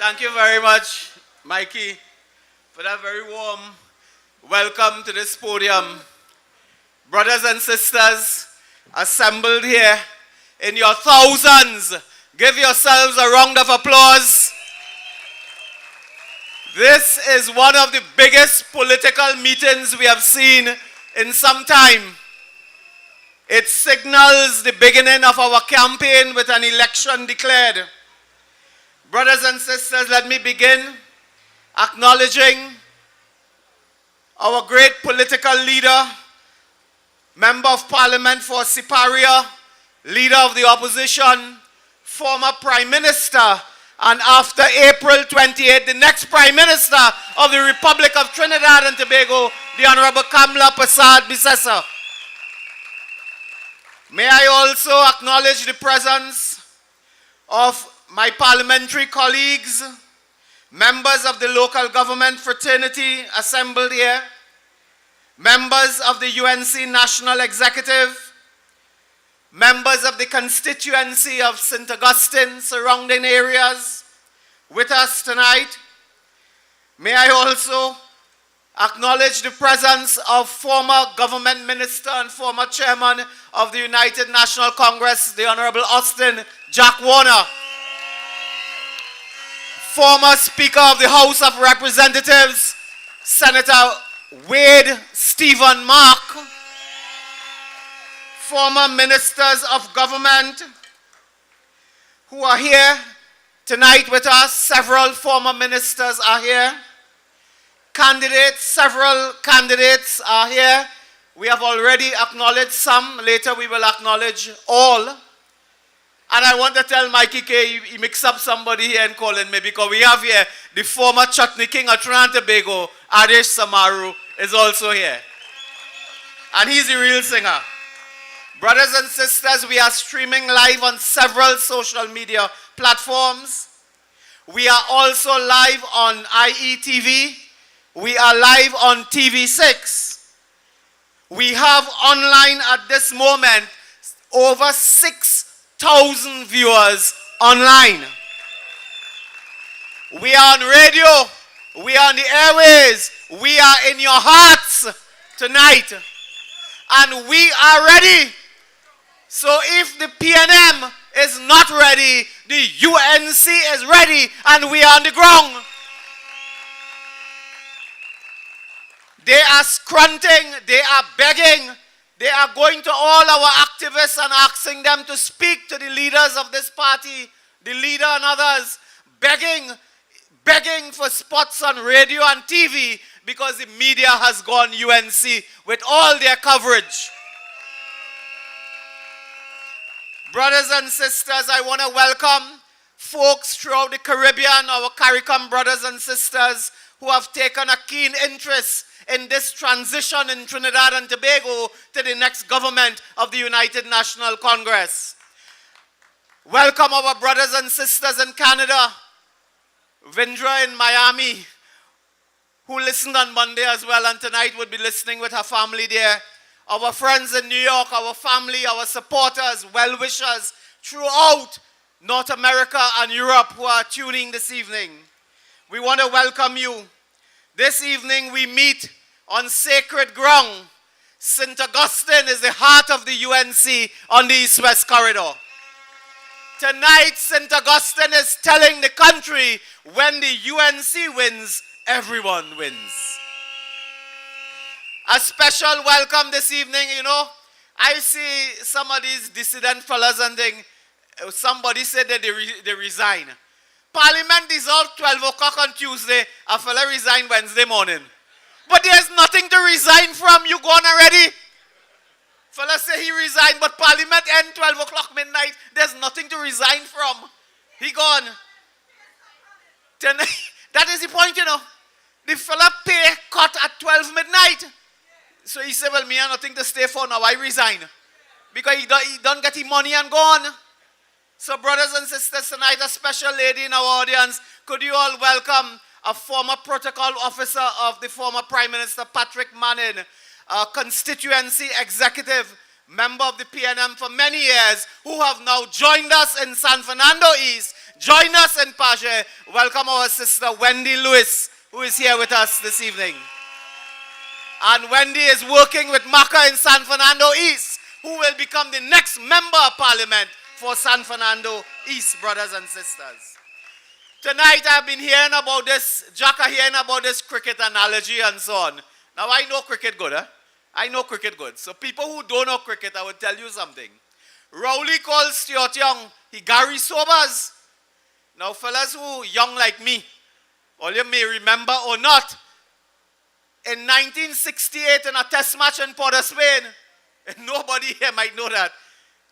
Thank you very much, Mikey, for that very warm welcome to this podium. Brothers and sisters assembled here in your thousands, give yourselves a round of applause. This is one of the biggest political meetings we have seen in some time. It signals the beginning of our campaign with an election declared. Brothers and sisters, let me begin acknowledging our great political leader, Member of Parliament for Siparia, Leader of the Opposition, former Prime Minister, and after April 28, the next Prime Minister of the Republic of Trinidad and Tobago, the Honorable Kamla Bisesa. May I also acknowledge the presence of my parliamentary colleagues, members of the local government fraternity assembled here, members of the UNC National Executive, members of the constituency of St. Augustine, surrounding areas with us tonight. May I also acknowledge the presence of former government minister and former chairman of the United National Congress, the Honorable Augustine Jack Warner, former Speaker of the House of Representatives, Senator Wade Stephen Mark, former ministers of government who are here tonight with us. Several former ministers are here. Several candidates are here. We have already acknowledged some. Later we will acknowledge all. And I want to tell Mikey K, he mixed up somebody here and calling me, because we have here the former Chutney King of Trinidad and Tobago, Adesh Samaru, is also here. And he's the real singer. Brothers and sisters, we are streaming live on several social media platforms. We are also live on IETV. We are live on TV6. We have online at this moment over 6,000 viewers online. We are on radio. We are on the airways. We are in your hearts tonight. And we are ready. So if the PNM is not ready, the UNC is ready, and we are on the ground. They are scrunting, they are begging, they are going to all our activists and asking them to speak to the leaders of this party, the leader and others, begging for spots on radio and TV, because the media has gone UNC with all their coverage. Brothers and sisters, I want to welcome folks throughout the Caribbean, our CARICOM brothers and sisters who have taken a keen interest in this transition in Trinidad and Tobago to the next government of the United National Congress. Welcome our brothers and sisters in Canada, Vindra in Miami, who listened on Monday as well, and tonight would be listening with her family there. Our friends in New York, our family, our supporters, well-wishers throughout North America and Europe who are tuning this evening. We want to welcome you. This evening we meet on sacred ground. St. Augustine is the heart of the UNC on the East-West Corridor. Tonight, St. Augustine is telling the country, when the UNC wins, everyone wins. A special welcome this evening. You know, I see some of these dissident fellas and somebody said that they resign. Parliament dissolved 12 o'clock on Tuesday. A fella resigned Wednesday morning. But there's nothing to resign from. You gone already? Fella say he resigned, but Parliament end 12 o'clock midnight. There's nothing to resign from. He gone. That is the point, you know. The fella pay cut at 12 midnight. So he said, well, me have nothing to stay for now. I resign. Because he don't get his money and gone. So brothers and sisters, tonight a special lady in our audience. Could you all welcome a former protocol officer of the former Prime Minister Patrick Manning, a constituency executive, member of the PNM for many years, who have now joined us in San Fernando East, Join us in Paje. Welcome our sister Wendy Lewis, who is here with us this evening. And Wendy is working with Maka in San Fernando East, who will become the next member of parliament for San Fernando East, brothers and sisters. Tonight I've been hearing about this, Jacka hearing about this cricket analogy and so on. Now I know cricket good, eh? I know cricket good. So people who don't know cricket, I will tell you something. Rowley calls Stuart Young, he Gary Sobers. Now fellas who young like me, all you may remember or not, in 1968 in a test match in Port of Spain, and nobody here might know that,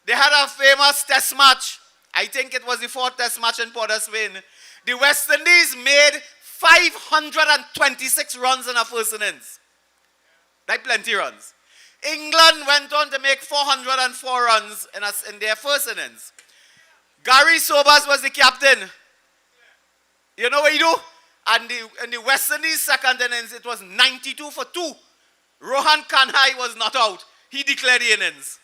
they had a famous test match. I think it was the 4th test match in Port of Spain. The West Indies made 526 runs in a first innings. That's plenty runs. England went on to make 404 runs in their first innings. Gary Sobers was the captain. You know what he do? And in the West Indies second innings, it was 92 for 2. Rohan Kanhai was not out. He declared the innings.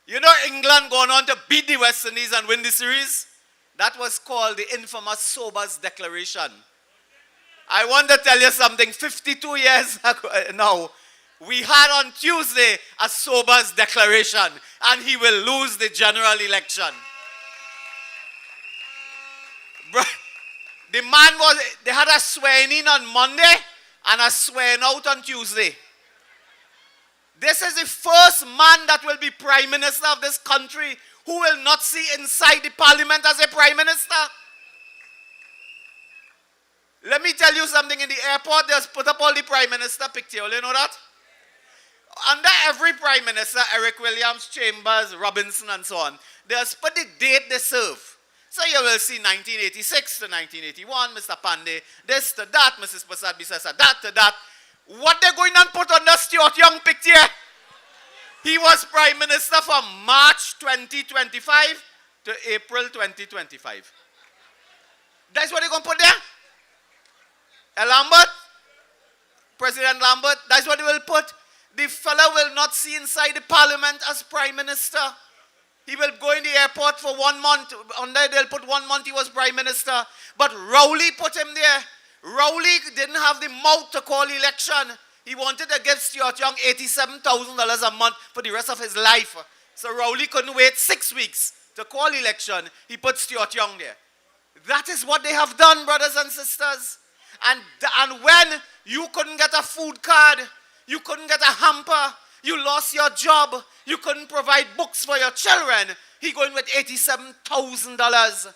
You know England going on to beat the West Indies and win the series? That was called the infamous Sobers Declaration. I want to tell you something. 52 years ago, now, we had on Tuesday a Sobers Declaration, and he will lose the general election. The man they had a swearing in on Monday and a swearing out on Tuesday. This is the first man that will be Prime Minister of this country who will not see inside the parliament as a Prime Minister. Let me tell you something. In the airport, they just put up all the Prime Minister picture. You know that? Under every Prime Minister, Eric Williams, Chambers, Robinson, and so on, they just put the date they serve. So you will see 1986 to 1981, Mr. Pandey, this to that, Mrs. Prasad Bisesa, that to that. What they're going to put on the Stuart Young picture? He was Prime Minister from March 2025 to April 2025. That's what they're going to put there? Lambert? President Lambert, that's what they will put. The fellow will not see inside the parliament as Prime Minister. He will go in the airport for 1 month. On there, they'll put 1 month he was Prime Minister. But Rowley put him there. Rowley didn't have the mouth to call election. He wanted to give Stuart Young $87,000 a month for the rest of his life. So Rowley couldn't wait 6 weeks to call election. He put Stuart Young there. That is what they have done, brothers and sisters. And when you couldn't get a food card, you couldn't get a hamper, you lost your job, you couldn't provide books for your children, he going with $87,000.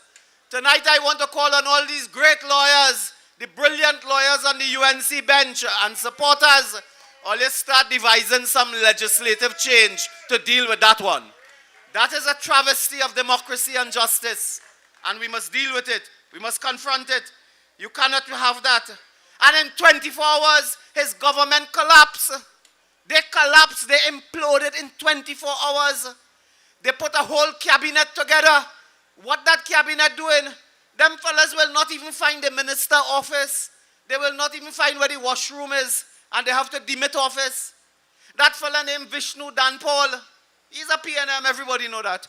Tonight I want to call on all these great lawyers, the brilliant lawyers on the UNC bench and supporters, all you start devising some legislative change to deal with that one. That is a travesty of democracy and justice, and we must deal with it. We must confront it. You cannot have that. And in 24 hours, his government collapsed. They collapsed, they imploded in 24 hours. They put a whole cabinet together. What that cabinet doing? Them fellas will not even find the minister office. They will not even find where the washroom is. And they have to demit office. That fella named Vishnu Danpal, he's a PNM, everybody know that.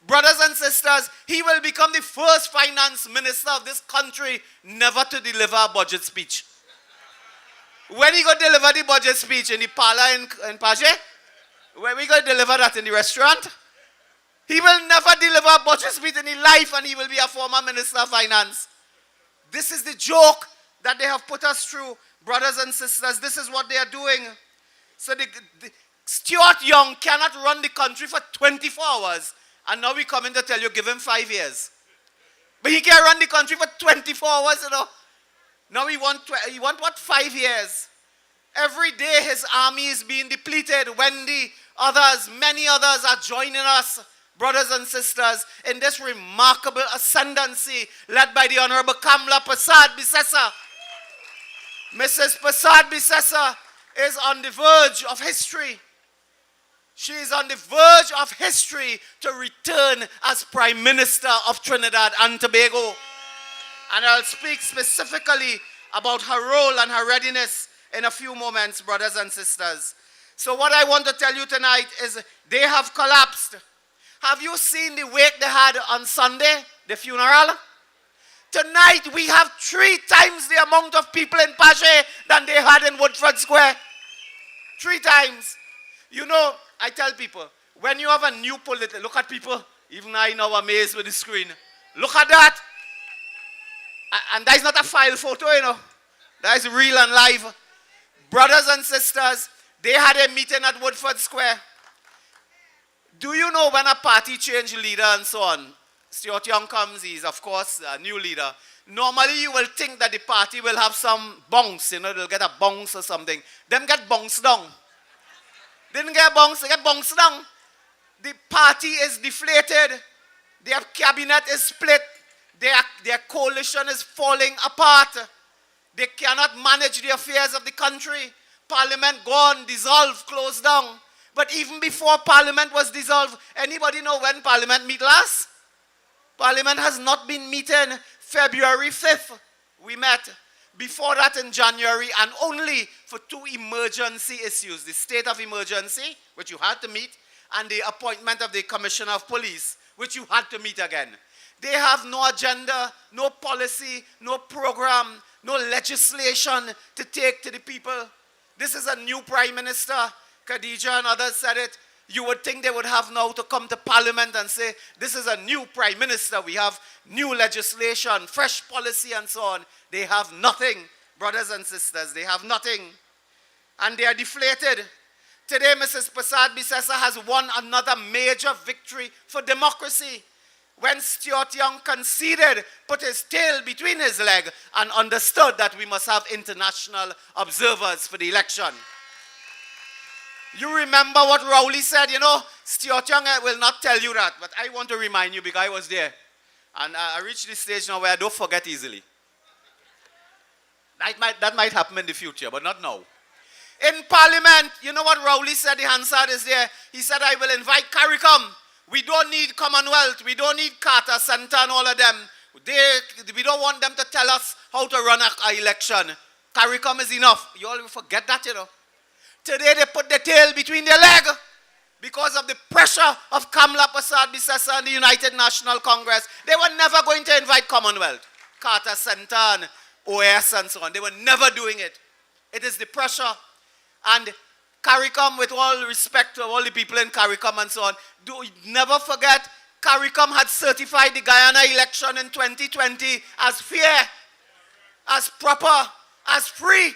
Brothers and sisters, he will become the first finance minister of this country never to deliver a budget speech. When he going to deliver the budget speech in the parlor in Paje? When we going to deliver that in the restaurant? He will never deliver a budget speech in his life, and he will be a former minister of finance. This is the joke that they have put us through, brothers and sisters. This is what they are doing. So Stuart Young cannot run the country for 24 hours. And now we come in to tell you, give him 5 years. But he can't run the country for 24 hours, you know. Now he want what, 5 years? Every day his army is being depleted. Wendy, others, many others are joining us, brothers and sisters, in this remarkable ascendancy led by the Honorable Kamla Prasad Bisesa. Mrs. Prasad Bisesa is on the verge of history. She is on the verge of history to return as Prime Minister of Trinidad and Tobago. And I'll speak specifically about her role and her readiness in a few moments, brothers and sisters. So what I want to tell you tonight is they have collapsed. Have you seen the wake they had on Sunday, the funeral? Tonight, we have 3 times the amount of people in Pache than they had in Woodford Square. 3 times. You know, I tell people, when you have a new political, look at people, even I now amazed with the screen. Look at that. And that is not a file photo, you know. That is real and live. Brothers and sisters, they had a meeting at Woodford Square. Do you know when a party change leader and so on, Stuart Young comes, he's of course a new leader. Normally you will think that the party will have some bounce, you know, they'll get a bounce or something. Them get bounced down. Didn't get bounced, they get bounced down. The party is deflated. Their cabinet is split. Their coalition is falling apart. They cannot manage the affairs of the country. Parliament gone, dissolved, closed down. But even before Parliament was dissolved, anybody know when Parliament meet last? Parliament has not been meeting. February 5th, we met. Before that in January, and only for 2 emergency issues. The state of emergency, which you had to meet, and the appointment of the Commissioner of Police, which you had to meet again. They have no agenda, no policy, no program, no legislation to take to the people. This is a new Prime Minister. Khadija and others said it. You would think they would have now to come to Parliament and say, this is a new Prime Minister. We have new legislation, fresh policy and so on. They have nothing, brothers and sisters. They have nothing. And they are deflated. Today, Mrs. Prasad Bisesa has won another major victory for democracy. When Stuart Young conceded, put his tail between his legs and understood that we must have international observers for the election. You remember what Rowley said, you know, Stuart Young will not tell you that, but I want to remind you because I was there. And I reached the stage now where I don't forget easily. That might happen in the future, but not now. In Parliament, you know what Rowley said, the Hansard is there. He said, I will invite CARICOM. We don't need Commonwealth. We don't need Carter Center and all of them. We don't want them to tell us how to run an election. CARICOM is enough. You all forget that, you know. Today they put the tail between their legs because of the pressure of Kamla Prasad Bisesa and the United National Congress. They were never going to invite Commonwealth, Carter Center and OS and so on. They were never doing it. It is the pressure. And CARICOM, with all respect to all the people in CARICOM and so on, do never forget, CARICOM had certified the Guyana election in 2020 as fair, as proper, as free.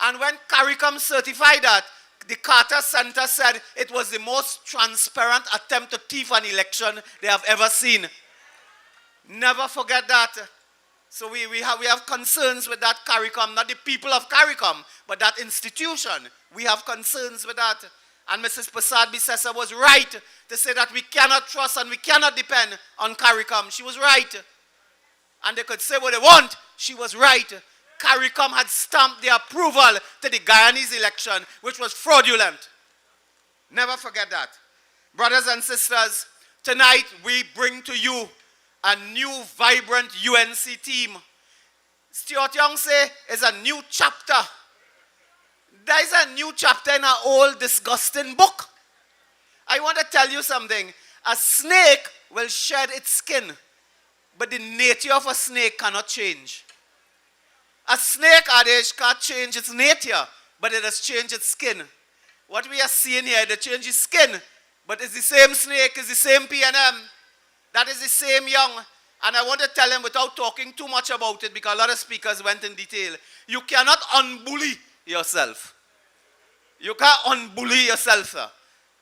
And when CARICOM certified that, the Carter Center said it was the most transparent attempt to thief an election they have ever seen. Never forget that. So we have concerns with that CARICOM, not the people of CARICOM, but that institution. We have concerns with that. And Mrs. Prasad Bisesa was right to say that we cannot trust and we cannot depend on CARICOM. She was right. And they could say what they want. She was right. CARICOM had stamped the approval to the Guyanese election, which was fraudulent. Never forget that. Brothers and sisters, tonight we bring to you a new, vibrant UNC team. Stuart Young say is a new chapter. There is a new chapter in an old, disgusting book. I want to tell you something. A snake will shed its skin, but the nature of a snake cannot change. A snake, Adesh, can't change its nature, but it has changed its skin. What we are seeing here, they change its skin, but it's the same snake, it's the same PNM. That is the same Young. And I want to tell him without talking too much about it, because a lot of speakers went in detail. You cannot unbully yourself. You can't unbully yourself, sir.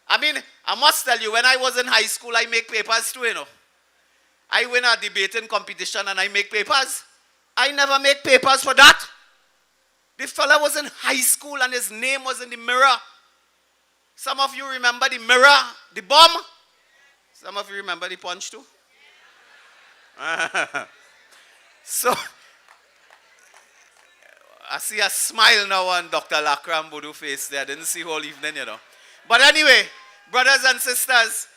I mean, I must tell you, when I was in high school, I make papers too, you know. I win a debating competition and I make papers. I never make papers for that. The fella was in high school and his name was in the Mirror. Some of you remember the Mirror, the bomb. Some of you remember the Punch too. So, I see a smile now on Dr. Lakram Boudou's face there. I didn't see whole evening, you know. But anyway, brothers and sisters,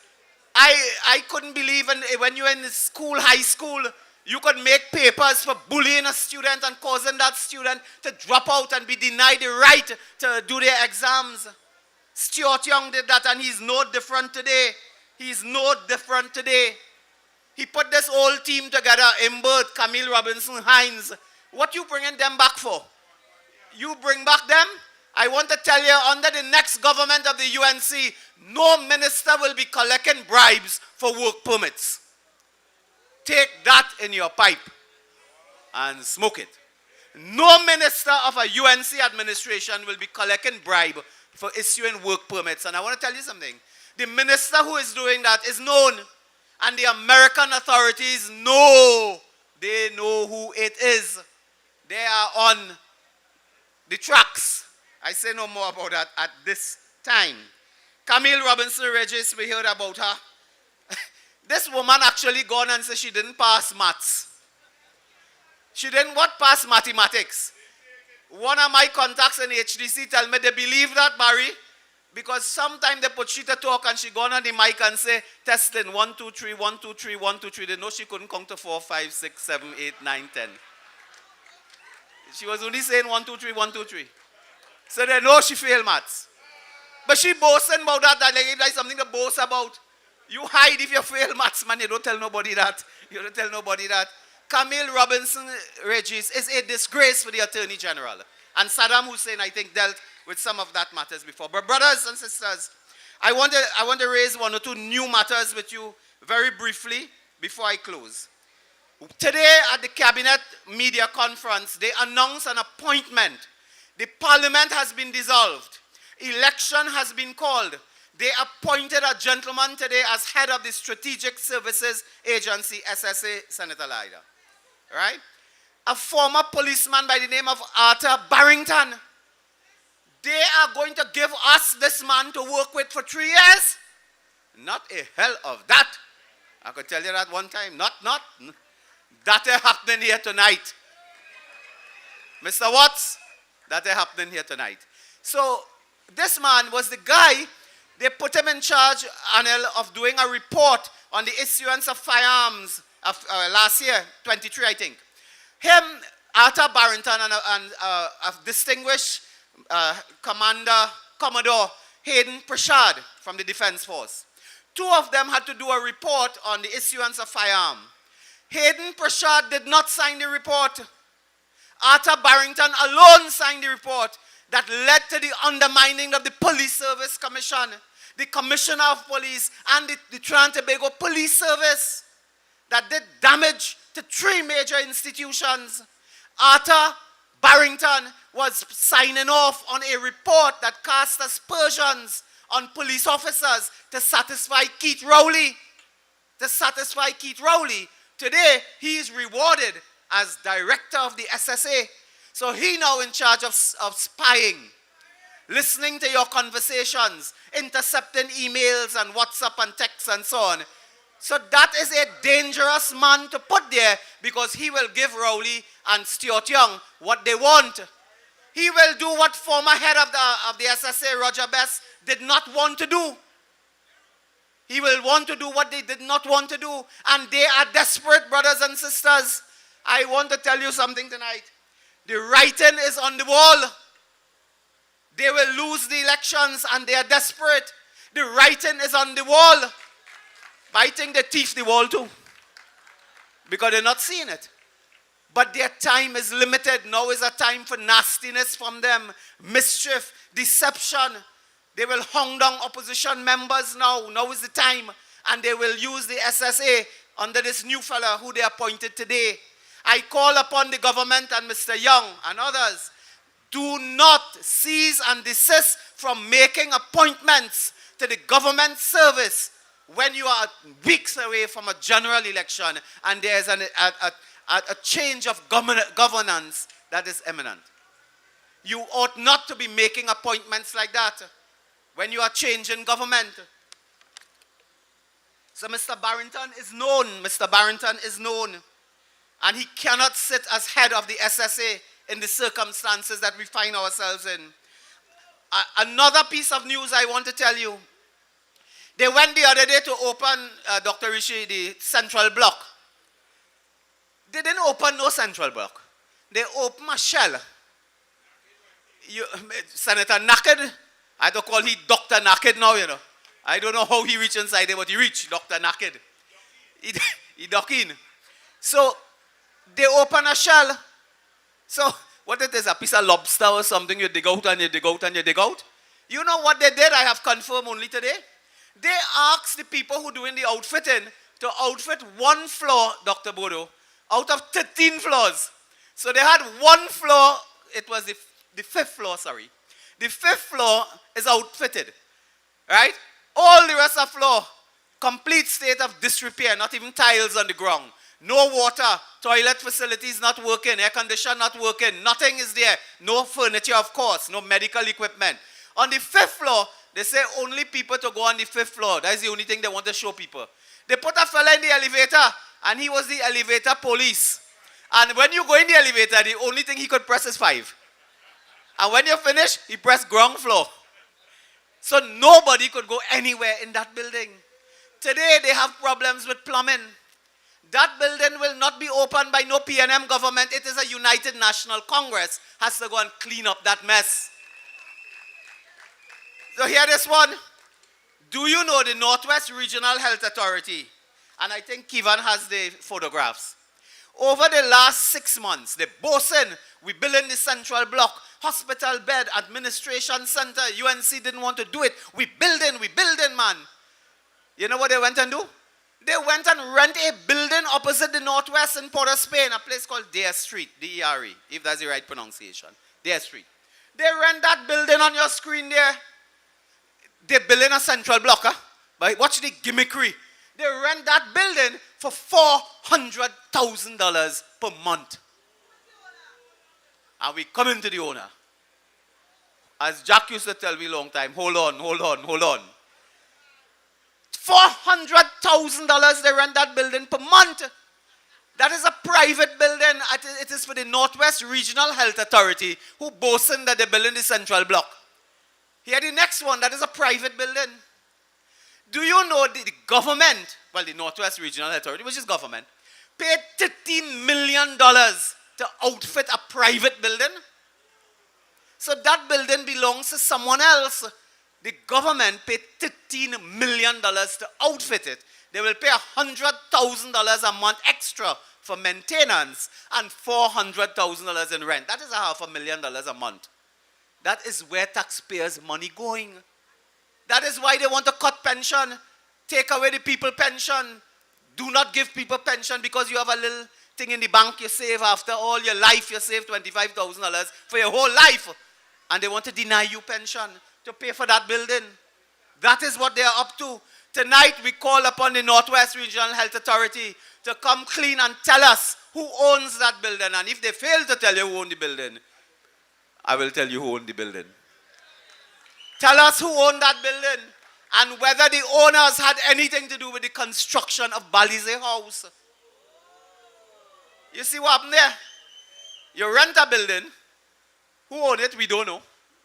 I couldn't believe when you were in school, high school, you could make papers for bullying a student and causing that student to drop out and be denied the right to do their exams. Stuart Young did that and he's no different today. He's no different today. He put this whole team together, Imbert, Camille Robinson, Hines. What you bringing them back for? You bring back them? I want to tell you, under the next government of the UNC, no minister will be collecting bribes for work permits. Take that in your pipe and smoke it. No minister of a UNC administration will be collecting bribe for issuing work permits. And I want to tell you something. The minister who is doing that is known, and the American authorities know. They know who it is. They are on the tracks. I say no more about that at this time. Camille Robinson Regis, we heard about her. This woman actually gone and said she didn't pass maths. She didn't what? Pass mathematics. One of my contacts in HDC tell me they believe that, Barry, because sometimes they put she to talk and she gone on the mic and say, testing 1, 2, 3, 1, 2, 3, 1, 2, 3. They know she couldn't count to 4, 5, 6, 7, 8, 9, 10. She was only saying 1, 2, 3, 1, 2, 3. So they know she failed maths. But she boasting about that, like something to boast about. You hide if you fail maths, man. You don't tell nobody that. You don't tell nobody that. Camille Robinson Regis is a disgrace for the Attorney General. And Saddam Hussein, I think, dealt with some of that matters before. But brothers and sisters, I want to raise one or two new matters with you very briefly before I close. Today at the Cabinet Media Conference, they announced an appointment. The Parliament has been dissolved. Election has been called. They appointed a gentleman today as head of the Strategic Services Agency, SSA, Senator Leida. Right? A former policeman by the name of Arthur Barrington. They are going to give us this man to work with for 3 years? Not a hell of that. I could tell you that one time. Not. That is happening here tonight. Mr. Watts, that is happening here tonight. So, this man was the guy, they put him in charge, Anil, of doing a report on the issuance of firearms of last year, 23, I think. Him, Arthur Barrington, and a distinguished Commodore Hayden Prashad from the Defense Force. Two of them had to do a report on the issuance of firearm. Hayden Prashad did not sign the report. Arthur Barrington alone signed the report that led to the undermining of the Police Service Commission, the Commissioner of Police, and the Trinidad and Tobago Police Service that did damage to 3 major institutions. Arthur Barrington was signing off on a report that cast aspersions on police officers to satisfy Keith Rowley. Today, he is rewarded as director of the SSA. So he now in charge of spying, listening to your conversations, intercepting emails and WhatsApp and texts and so on. So that is a dangerous man to put there because he will give Rowley and Stuart Young what they want. He will do what former head of the SSA, Roger Best, did not want to do. He will want to do what they did not want to do. And they are desperate, brothers and sisters. I want to tell you something tonight. The writing is on the wall. They will lose the elections and they are desperate. The writing is on the wall. But I think they thief the wall too. Because they're not seeing it. But their time is limited. Now is a time for nastiness from them. Mischief, deception. They will hound down opposition members now. Now is the time. And they will use the SSA under this new fella who they appointed today. I call upon the government and Mr. Young and others, do not cease and desist from making appointments to the government service when you are weeks away from a general election and there is a change of governance that is imminent. You ought not to be making appointments like that when you are changing government. So Mr. Barrington is known. And he cannot sit as head of the SSA in the circumstances that we find ourselves in. Another piece of news I want to tell you. They went the other day to open, Dr. Rishi, the central block. They didn't open no central block. They opened a shell. Senator Naked, I don't call him Dr. Naked now, you know. I don't know how he reached inside there, but he reached Dr. Naked. he duck in. So they open a shell. So what it is, a piece of lobster or something, you dig out and you dig out and you dig out. You know what they did? I have confirmed only today. They asked the people who doing the outfitting to outfit one floor, Dr. Bodo, out of 13 floors. So they had one floor, it was the fifth floor, sorry. The fifth floor is outfitted, right? All the rest of the floor, complete state of disrepair, not even tiles on the ground. No water, toilet facilities not working, air conditioner not working, nothing is there. No furniture, of course, no medical equipment. On the fifth floor, they say only people to go on the fifth floor. That is the only thing they want to show people. They put a fella in the elevator, and he was the elevator police. And when you go in the elevator, the only thing he could press is 5. And when you finish, he pressed ground floor. So nobody could go anywhere in that building. Today, they have problems with plumbing. That building will not be opened by no PNM government. It is a United National Congress has to go and clean up that mess. So here this one. Do you know the Northwest Regional Health Authority? And I think Kivan has the photographs. Over the last 6 months, they boasting, we building the central block, hospital bed, administration center, UNC didn't want to do it. We building, man. You know what they went and do? They went and rent a building opposite the Northwest in Port of Spain, a place called Dare Street, D-E-R-E, if that's the right pronunciation. Dare Street. They rent that building on your screen there. They're building a central block, huh? But watch the gimmickry. They rent that building for $400,000 per month. And we come into the owner. As Jack used to tell me a long time, hold on. $400,000 they rent that building per month. That is a private building. It is for the Northwest Regional Health Authority who boasting that they're building the central block. Here the next one, that is a private building. Do you know the government, well the Northwest Regional Authority, which is government, paid $13 million to outfit a private building? So that building belongs to someone else. The government paid $13 million to outfit it. They will pay $100,000 a month extra for maintenance and $400,000 in rent. That is $500,000 a month. That is where taxpayers' money going. That is why they want to cut pension, take away the people pension. Do not give people pension because you have a little thing in the bank you save after all your life. You save $25,000 for your whole life. And they want to deny you pension to pay for that building. That is what they are up to. Tonight we call upon the Northwest Regional Health Authority to come clean and tell us who owns that building. And if they fail to tell you who owns the building, I will tell you who owns the building. Tell us who owned that building and whether the owners had anything to do with the construction of Balize House. You see what happened there? You rent a building. Who owned it? We don't know.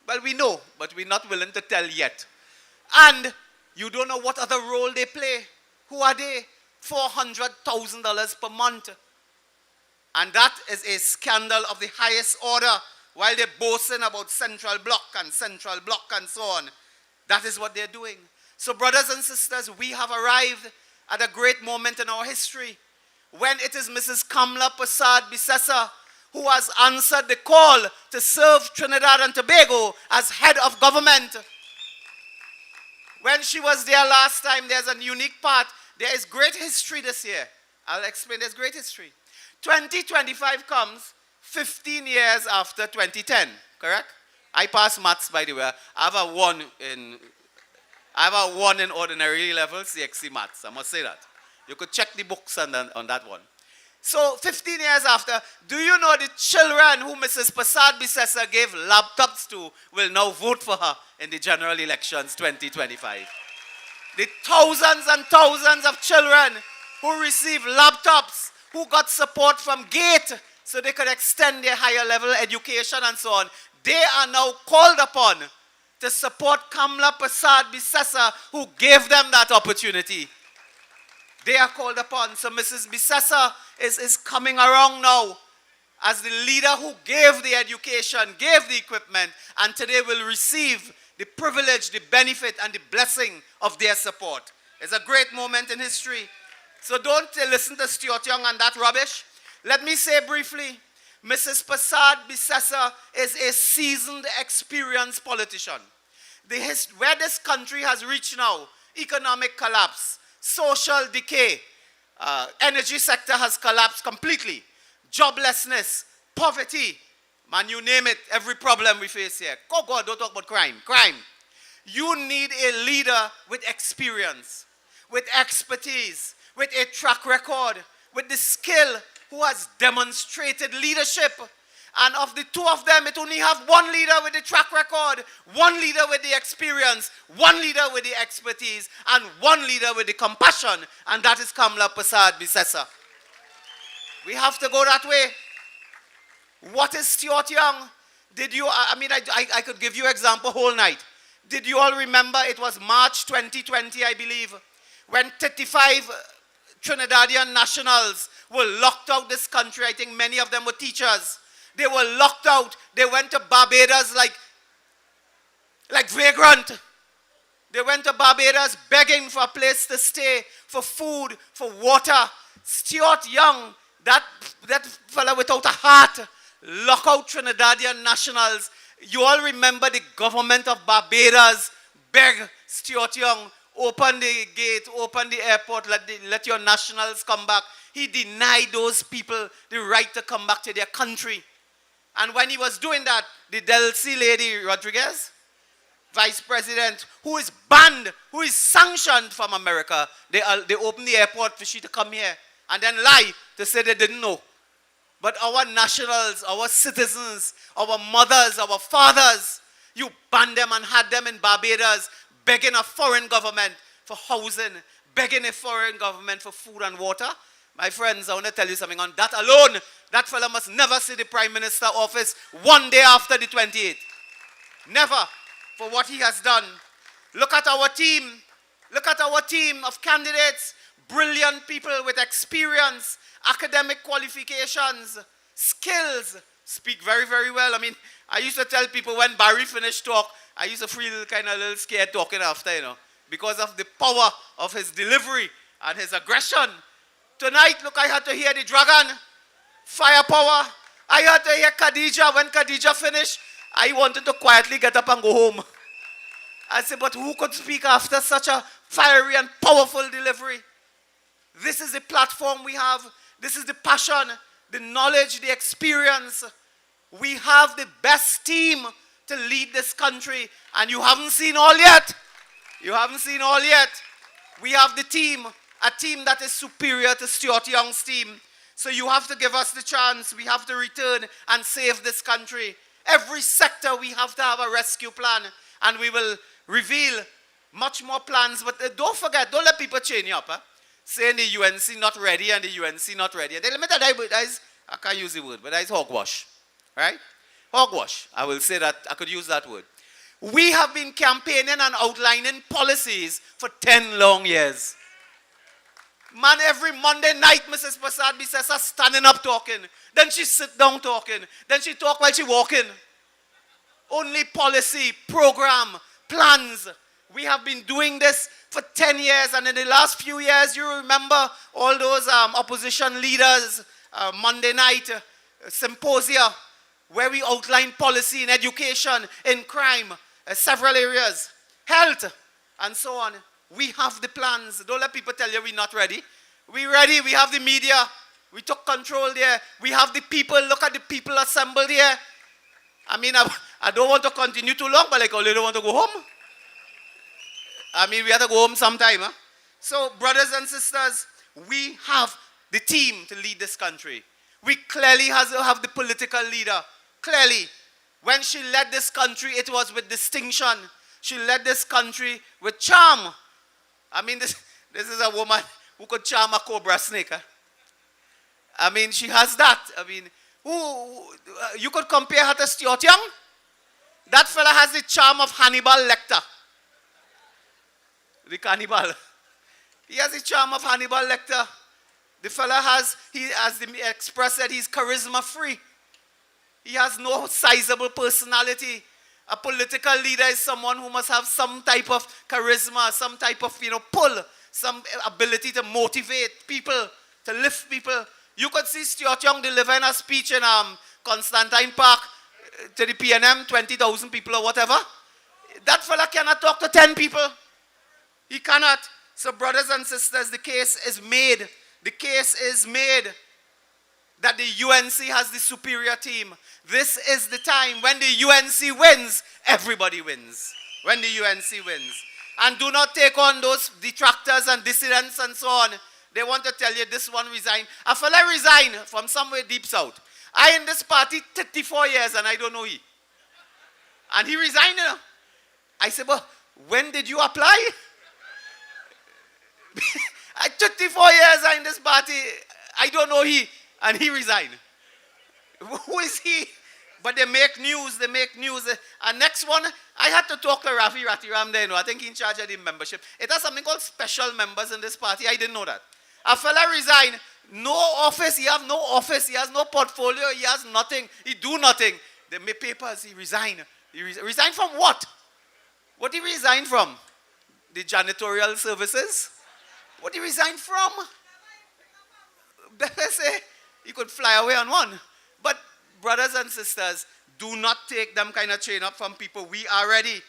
Well, we know, but we're not willing to tell yet. And you don't know what other role they play. Who are they? $400,000 per month. And that is a scandal of the highest order. While they're boasting about central block and so on. That is what they're doing. So brothers and sisters, we have arrived at a great moment in our history when it is Mrs. Kamla Persad-Bissessar who has answered the call to serve Trinidad and Tobago as head of government. When she was there last time, there's a unique part. There is great history this year. I'll explain. There's great history. 2025 comes 15 years after 2010, correct? I passed maths, by the way. I have a 1 in ordinary level, CXC maths. I must say that. You could check the books on that one. So 15 years after, do you know the children who Mrs. Persad-Bissessar gave laptops to will now vote for her in the general elections 2025? The thousands and thousands of children who received laptops, who got support from GATE so they could extend their higher level education and so on, they are now called upon to support Kamla Persad-Bissessar who gave them that opportunity. They are called upon. So Mrs. Bissessar is coming around now as the leader who gave the education, gave the equipment, and today will receive the privilege, the benefit, and the blessing of their support. It's a great moment in history. So don't listen to Stuart Young and that rubbish. Let me say briefly, Mrs. Prasad Bisesa is a seasoned, experienced politician. Where this country has reached now, economic collapse, social decay, energy sector has collapsed completely, joblessness, poverty, man, you name it, every problem we face here. Oh God, don't talk about crime. You need a leader with experience, with expertise, with a track record, with the skill, who has demonstrated leadership. And of the two of them, it only have one leader with the track record, one leader with the experience, one leader with the expertise, and one leader with the compassion, and that is Kamla Prasad Bisesa. We have to go that way. What is Stuart Young? I could give you example whole night. Did you all remember it was March 2020, I believe, when 35 Trinidadian nationals were locked out this country? I think many of them were teachers. They were locked out. They went to Barbados like vagrant. They went to Barbados begging for a place to stay, for food, for water. Stuart Young, that fella without a heart, lock out Trinidadian nationals. You all remember the government of Barbados beg Stuart Young, open the gate, open the airport, let your nationals come back. He denied those people the right to come back to their country. And when he was doing that, the Delcy lady Rodriguez, vice president, who is banned, who is sanctioned from America, they opened the airport for she to come here and then lie to say they didn't know. But our nationals, our citizens, our mothers, our fathers, you banned them and had them in Barbados begging a foreign government for housing, begging a foreign government for food and water. My friends, I want to tell you something. On that alone, that fella must never see the Prime Minister office one day after the 28th. Never, for what he has done. Look at our team. Look at our team of candidates. Brilliant people with experience, academic qualifications, skills. Speak very, very well. I mean, I used to tell people when Barry finished talk, I used to feel kind of a little scared talking after, because of the power of his delivery and his aggression. Tonight, look, I had to hear the dragon, firepower. I had to hear Khadija. When Khadija finished, I wanted to quietly get up and go home. I said, but who could speak after such a fiery and powerful delivery? This is the platform we have. This is the passion, the knowledge, the experience. We have the best team to lead this country, and you haven't seen all yet. You haven't seen all yet. We have the team. A team that is superior to Stuart Young's team. So you have to give us the chance. We have to return and save this country. Every sector we have to have a rescue plan. And we will reveal much more plans. But don't forget, don't let people chain you up. Saying the UNC not ready and the UNC not ready. Let me tell you, I can't use the word, but that is hogwash. Right? Hogwash. I will say that. I could use that word. We have been campaigning and outlining policies for 10 long years. Man, every Monday night, Mrs. Prasad Bisesa standing up talking. Then she sit down talking. Then she talk while she walking. Only policy, program, plans. We have been doing this for 10 years. And in the last few years, you remember all those opposition leaders, Monday night symposia, where we outline policy in education, in crime, several areas, health, and so on. We have the plans. Don't let people tell you we're not ready. We're ready. We have the media. We took control there. We have the people. Look at the people assembled here. I mean, I don't want to continue too long, but I don't want to go home. I mean, we have to go home sometime. So, brothers and sisters, we have the team to lead this country. We clearly have the political leader. Clearly, when she led this country, it was with distinction. She led this country with charm. I mean, this is a woman who could charm a cobra snake. I mean, she has that. I mean, you could compare her to Stuart Young. That fella has the charm of Hannibal Lecter. The cannibal. He has the charm of Hannibal Lecter. The fella has, as the Express said, he's charisma free. He has no sizable personality. A political leader is someone who must have some type of charisma, some type of, pull, some ability to motivate people, to lift people. You could see Stuart Young delivering a speech in Constantine Park to the PNM, 20,000 people or whatever. That fella cannot talk to 10 people. He cannot. So brothers and sisters, the case is made. The case is made that the UNC has the superior team. This is the time when the UNC wins, everybody wins. When the UNC wins. And do not take on those detractors and dissidents and so on. They want to tell you this one resigned. A fella resigned from somewhere deep south. I in this party 34 years and I don't know he. And he resigned, you know. I said, well, when did you apply? I 34 years in this party, I don't know he, and he resigned. Who is he? But they make news, And next one, I had to talk to Rafi Ratiram there, you know. I think he's in charge of the membership. It has something called special members in this party. I didn't know that. A fella resigned, no office, he has no office, he has no portfolio, he has nothing, he do nothing. They make papers, he resigned. He resigned from what? What did he resign from? The janitorial services? What did he resign from? They say he could fly away on one. But brothers and sisters, do not take them kind of chain up from people. We are ready.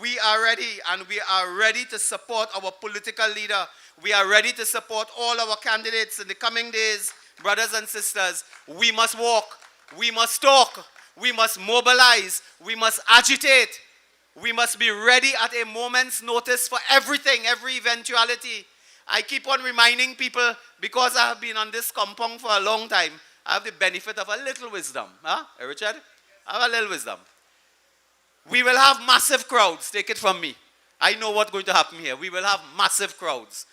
We are ready, and we are ready to support our political leader. We are ready to support all our candidates in the coming days. Brothers and sisters, we must walk. We must talk. We must mobilize. We must agitate. We must be ready at a moment's notice for everything, every eventuality. I keep on reminding people, because I have been on this compound for a long time, I have the benefit of a little wisdom. Huh, Richard? I have a little wisdom. We will have massive crowds, take it from me. I know what's going to happen here. We will have massive crowds.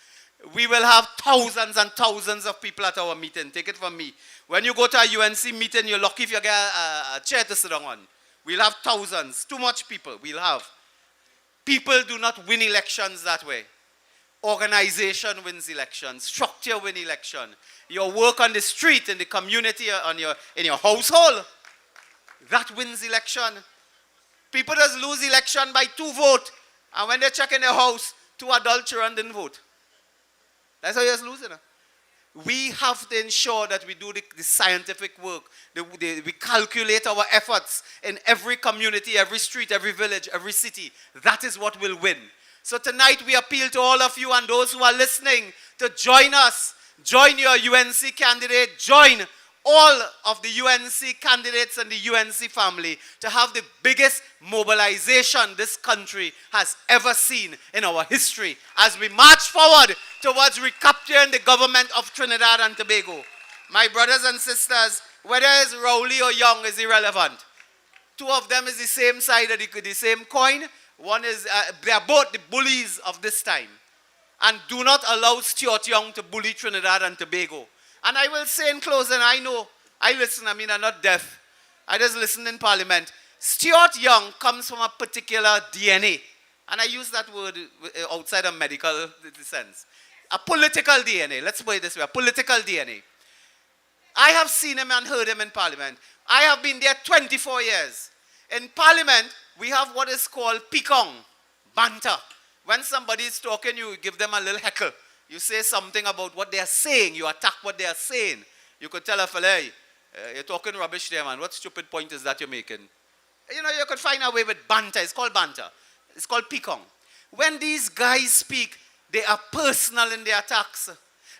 We will have thousands and thousands of people at our meeting, take it from me. When you go to a UNC meeting, you're lucky if you get a chair to sit down on. We'll have thousands, too much people we'll have. People do not win elections that way. Organization wins elections. Structure wins election. Your work on the street, in the community, in your household, that wins election. People just lose election by 2 votes. And when they check in their house, 2 adult children didn't vote. That's how you just lose it. We have to ensure that we do the scientific work. We calculate our efforts in every community, every street, every village, every city. That is what will win. So tonight we appeal to all of you and those who are listening to join us. Join your UNC candidate. Join all of the UNC candidates and the UNC family to have the biggest mobilization this country has ever seen in our history as we march forward towards recapturing the government of Trinidad and Tobago. My brothers and sisters, whether it's Rowley or Young is irrelevant. 2 of them is the same side of the same coin. One is, they are both the bullies of this time. And do not allow Stuart Young to bully Trinidad and Tobago. And I will say in closing, I know, I listen, I'm not deaf. I just listen in Parliament. Stuart Young comes from a particular DNA. And I use that word outside of medical sense. A political DNA, let's put it this way, a political DNA. I have seen him and heard him in Parliament. I have been there 24 years. In Parliament, we have what is called pikong, banter. When somebody is talking, you give them a little heckle. You say something about what they are saying. You attack what they are saying. You could tell a fella, hey, you're talking rubbish there, man. What stupid point is that you're making? You know, you could find a way with banter. It's called banter. It's called pikong. When these guys speak, they are personal in their attacks.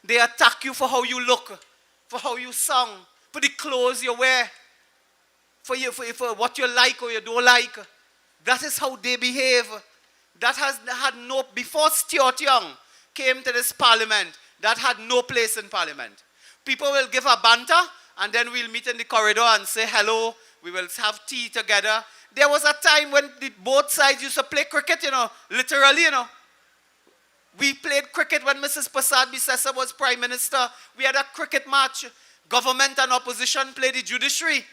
They attack you for how you look, for how you sound, for the clothes you wear, for what you like or you don't like. That is how they behave. That has had no, before Stuart Young came to this Parliament, that had no place in Parliament. People will give a banter, and then we'll meet in the corridor and say hello. We will have tea together. There was a time when both sides used to play cricket, you know, literally, you know. We played cricket when Mrs. Prasad Bisesa was Prime Minister. We had a cricket match. Government and opposition played the judiciary.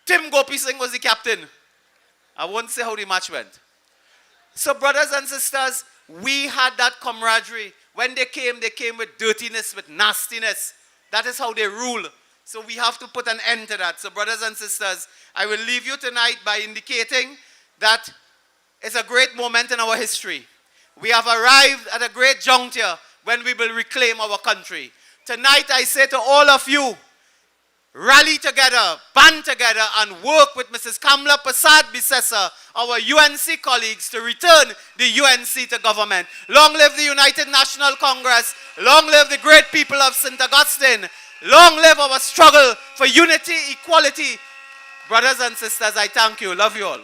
Tim Gopi Singh was the captain. I won't say how the match went. So brothers and sisters, we had that camaraderie. When they came with dirtiness, with nastiness. That is how they rule. So we have to put an end to that. So brothers and sisters, I will leave you tonight by indicating that it's a great moment in our history. we have arrived at a great juncture when we will reclaim our country. Tonight I say to all of you, rally together, band together, and work with Mrs. Kamla Persad-Bissessar, our UNC colleagues, to return the UNC to government. Long live the United National Congress. Long live the great people of St. Augustine. Long live our struggle for unity, equality. Brothers and sisters, I thank you. Love you all.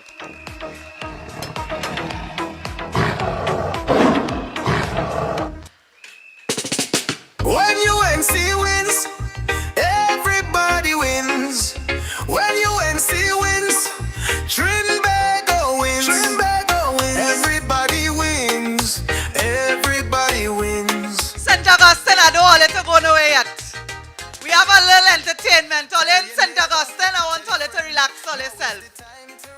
When UNC wins, everybody wins. When UNC wins, Trinbago wins. Trinbago wins. Everybody wins. Everybody wins. St. Augustine, I don't let it go nowhere yet. We have a little entertainment. All in St. Augustine, I want all to relax all yourself.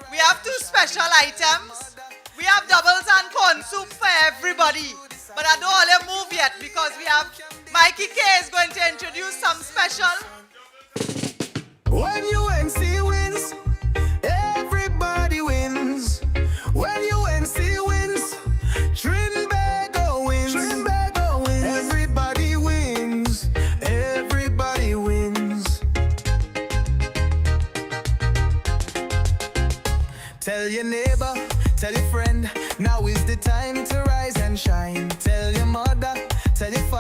We have 2 special items. We have doubles and corn soup for everybody. But I don't want to move yet because we have Mikey K is going to introduce some special. When UNC wins, everybody wins. When UNC wins, Trinbago wins. Trinbago wins. Everybody wins. Everybody wins. Tell your neighbor, tell your friend, now is the time to rise and shine. Tell your mother, tell your father.